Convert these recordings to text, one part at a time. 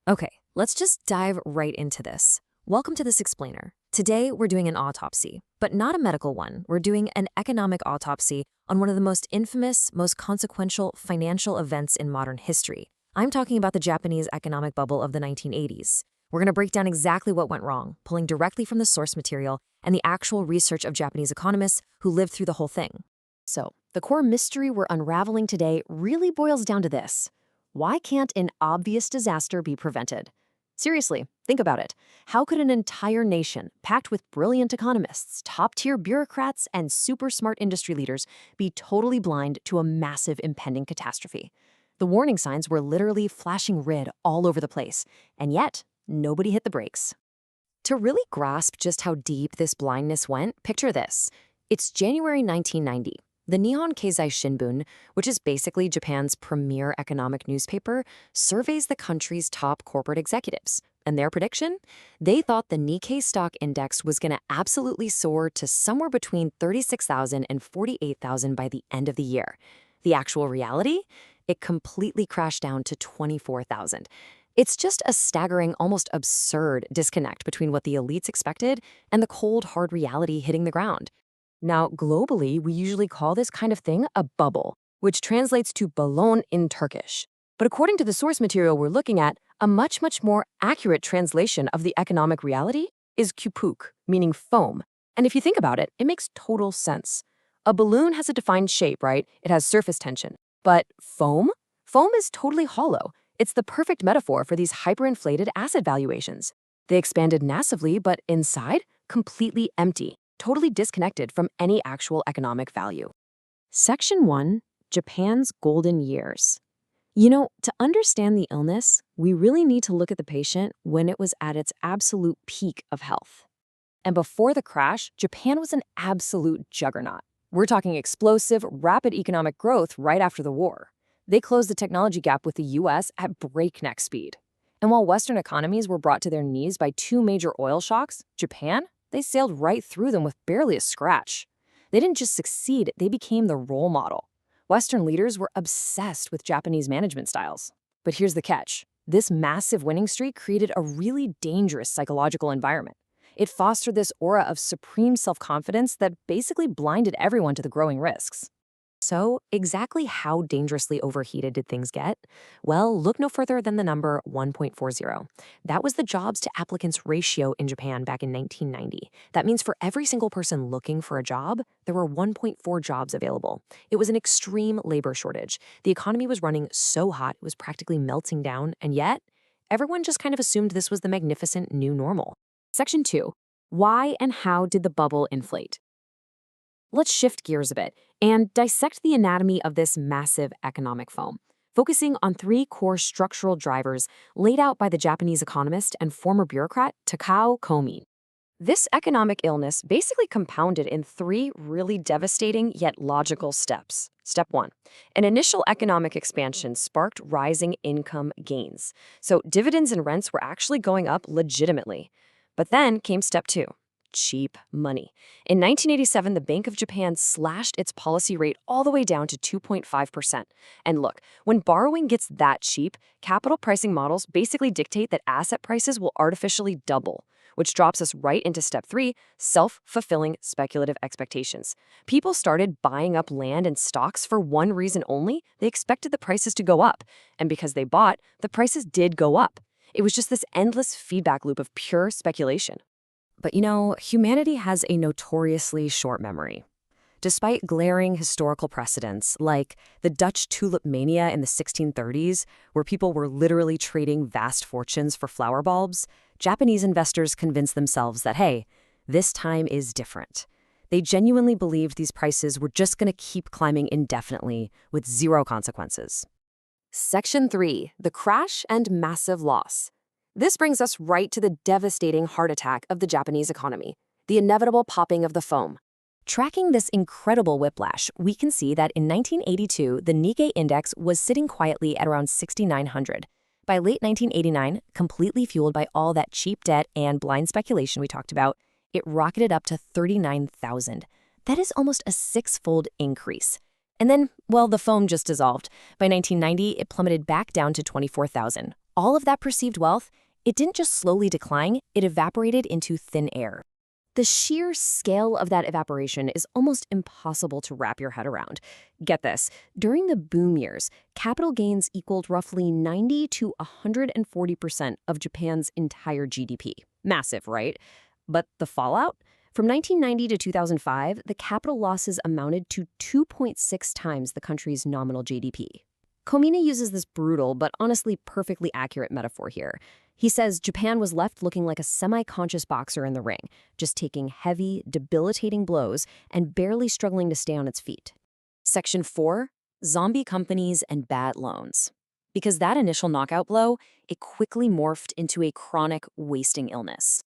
Okay, let's just dive right into this. Welcome to this explainer. Today, we're doing an autopsy, but not a medical one. We're doing an economic autopsy on one of the most infamous, most consequential financial events in modern history. I'm talking about the Japanese economic bubble of the 1980s. We're going to break down exactly what went wrong, pulling directly from the source material and the actual research of Japanese economists who lived through the whole thing. So, the core mystery we're unraveling today really boils down to this. Why can't an obvious disaster be prevented? Seriously, think about it. How could an entire nation, packed with brilliant economists, top-tier bureaucrats, and super smart industry leaders, be totally blind to a massive impending catastrophe? The warning signs were literally flashing red all over the place, and yet, nobody hit the brakes. To really grasp just how deep this blindness went, picture this. It's January 1990. The Nihon Keizai Shimbun, which is basically Japan's premier economic newspaper, surveys the country's top corporate executives. And their prediction? They thought the Nikkei stock index was going to absolutely soar to somewhere between 36,000 and 48,000 by the end of the year. The actual reality? It completely crashed down to 24,000. It's just a staggering, almost absurd disconnect between what the elites expected and the cold, hard reality hitting the ground. Now, globally, we usually call this kind of thing a bubble, which translates to balon in Turkish. But according to the source material we're looking at, a much more accurate translation of the economic reality is kupuk, meaning foam. And if you think about it, it makes total sense. A balloon has a defined shape, right? It has surface tension. But foam? Foam is totally hollow. It's the perfect metaphor for these hyperinflated asset valuations. They expanded massively, but inside, completely empty. Totally disconnected from any actual economic value. Section 1, Japan's Golden Years. To understand the illness, we really need to look at the patient when it was at its absolute peak of health. And before the crash, Japan was an absolute juggernaut. We're talking explosive, rapid economic growth right after the war. They closed the technology gap with the US at breakneck speed. And while Western economies were brought to their knees by two major oil shocks, Japan? They sailed right through them with barely a scratch. They didn't just succeed, they became the role model. Western leaders were obsessed with Japanese management styles. But here's the catch. This massive winning streak created a really dangerous psychological environment. It fostered this aura of supreme self-confidence that basically blinded everyone to the growing risks. So, exactly how dangerously overheated did things get? Well, look no further than the number 1.40. That was the jobs to applicants ratio in Japan back in 1990. That means for every single person looking for a job, there were 1.4 jobs available. It was an extreme labor shortage. The economy was running so hot, it was practically melting down, and yet, everyone just kind of assumed this was the magnificent new normal. Section 2. Why and how did the bubble inflate? Let's shift gears a bit and dissect the anatomy of this massive economic foam, focusing on three core structural drivers laid out by the Japanese economist and former bureaucrat Takao Komi. This economic illness basically compounded in three really devastating yet logical steps. Step 1. An initial economic expansion sparked rising income gains. So dividends and rents were actually going up legitimately. But then came step 2. Cheap money. In 1987, the Bank of Japan slashed its policy rate all the way down to 2.5%. And look, when borrowing gets that cheap, capital pricing models basically dictate that asset prices will artificially double, which drops us right into step 3, self-fulfilling speculative expectations. People started buying up land and stocks for one reason only. They expected the prices to go up. And because they bought, the prices did go up. It was just this endless feedback loop of pure speculation. But humanity has a notoriously short memory. Despite glaring historical precedents, like the Dutch tulip mania in the 1630s, where people were literally trading vast fortunes for flower bulbs, Japanese investors convinced themselves that, hey, this time is different. They genuinely believed these prices were just going to keep climbing indefinitely with zero consequences. Section 3. The crash and massive loss. This brings us right to the devastating heart attack of the Japanese economy, the inevitable popping of the foam. Tracking this incredible whiplash, we can see that in 1982, the Nikkei index was sitting quietly at around 6,900. By late 1989, completely fueled by all that cheap debt and blind speculation we talked about, it rocketed up to 39,000. That is almost a six-fold increase. And then, well, the foam just dissolved. By 1990, it plummeted back down to 24,000. All of that perceived wealth, it didn't just slowly decline, it evaporated into thin air. The sheer scale of that evaporation is almost impossible to wrap your head around. Get this, during the boom years, capital gains equaled roughly 90 to 140% of Japan's entire GDP. Massive, right? But the fallout? From 1990 to 2005, the capital losses amounted to 2.6 times the country's nominal GDP. Komina uses this brutal but honestly perfectly accurate metaphor here. He says Japan was left looking like a semi-conscious boxer in the ring, just taking heavy, debilitating blows and barely struggling to stay on its feet. Section 4, Zombie Companies and Bad Loans. Because that initial knockout blow, it quickly morphed into a chronic, wasting illness.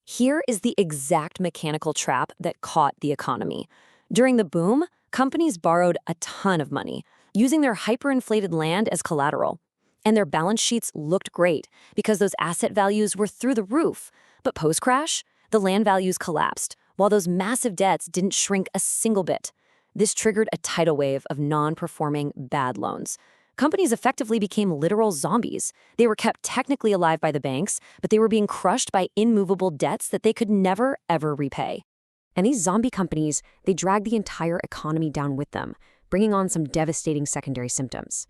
Here is the exact mechanical trap that caught the economy. During the boom, companies borrowed a ton of money, using their hyperinflated land as collateral. And their balance sheets looked great because those asset values were through the roof. But post-crash, the land values collapsed, while those massive debts didn't shrink a single bit. This triggered a tidal wave of non-performing bad loans. Companies effectively became literal zombies. They were kept technically alive by the banks, but they were being crushed by immovable debts that they could never, ever repay. And these zombie companies, they dragged the entire economy down with them, bringing on some devastating secondary symptoms.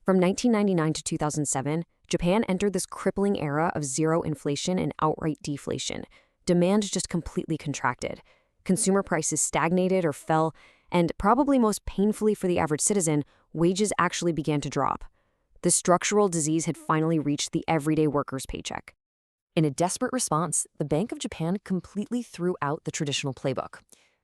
From 1999 to 2007, Japan entered this crippling era of zero inflation and outright deflation. Demand just completely contracted. Consumer prices stagnated or fell, and probably most painfully for the average citizen, wages actually began to drop. The structural disease had finally reached the everyday worker's paycheck. In a desperate response, the Bank of Japan completely threw out the traditional playbook.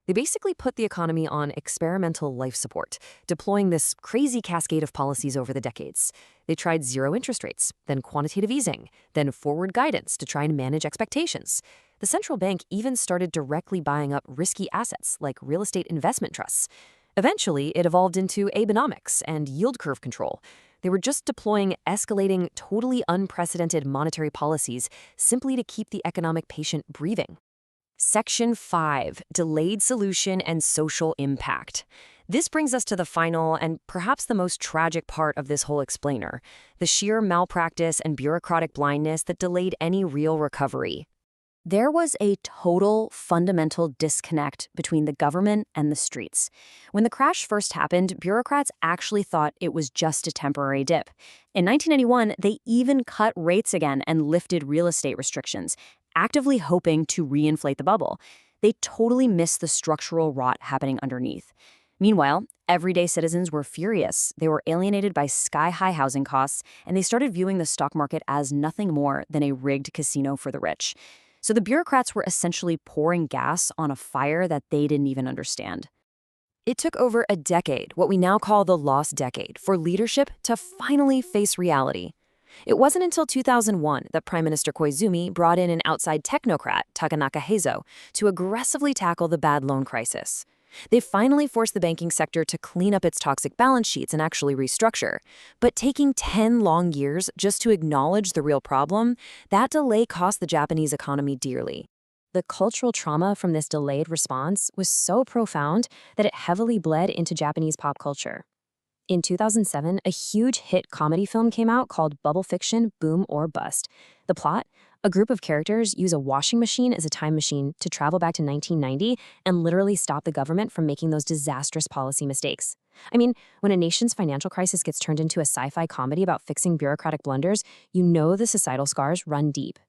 They basically put the economy on experimental life support, deploying this crazy cascade of policies over the decades. They tried zero interest rates, then quantitative easing, then forward guidance to try and manage expectations. The central bank even started directly buying up risky assets like real estate investment trusts. Eventually, it evolved into Abenomics and yield curve control. They were just deploying escalating, totally unprecedented monetary policies simply to keep the economic patient breathing. Section 5, Delayed Solution and Social Impact. This brings us to the final and perhaps the most tragic part of this whole explainer, the sheer malpractice and bureaucratic blindness that delayed any real recovery. There was a total, fundamental disconnect between the government and the streets. When the crash first happened, bureaucrats actually thought it was just a temporary dip. In 1991, they even cut rates again and lifted real estate restrictions, actively hoping to reinflate the bubble. They totally missed the structural rot happening underneath. Meanwhile, everyday citizens were furious. They were alienated by sky-high housing costs, and they started viewing the stock market as nothing more than a rigged casino for the rich. So the bureaucrats were essentially pouring gas on a fire that they didn't even understand. It took over a decade, what we now call the lost decade, for leadership to finally face reality. It wasn't until 2001 that Prime Minister Koizumi brought in an outside technocrat, Takanaka Heizo, to aggressively tackle the bad loan crisis. They finally forced the banking sector to clean up its toxic balance sheets and actually restructure. But taking 10 long years just to acknowledge the real problem, that delay cost the Japanese economy dearly. The cultural trauma from this delayed response was so profound that it heavily bled into Japanese pop culture. In 2007, a huge hit comedy film came out called Bubble Fiction, Boom or Bust. The plot? A group of characters use a washing machine as a time machine to travel back to 1990 and literally stop the government from making those disastrous policy mistakes. I mean, when a nation's financial crisis gets turned into a sci-fi comedy about fixing bureaucratic blunders, you know the societal scars run deep.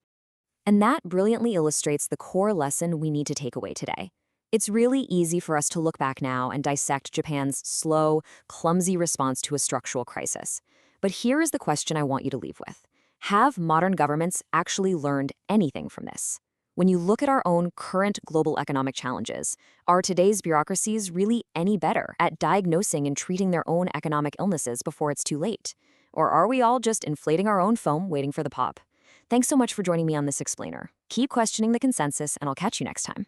And that brilliantly illustrates the core lesson we need to take away today. It's really easy for us to look back now and dissect Japan's slow, clumsy response to a structural crisis. But here is the question I want you to leave with. Have modern governments actually learned anything from this? When you look at our own current global economic challenges, are today's bureaucracies really any better at diagnosing and treating their own economic illnesses before it's too late? Or are we all just inflating our own foam waiting for the pop? Thanks so much for joining me on this explainer. Keep questioning the consensus, and I'll catch you next time.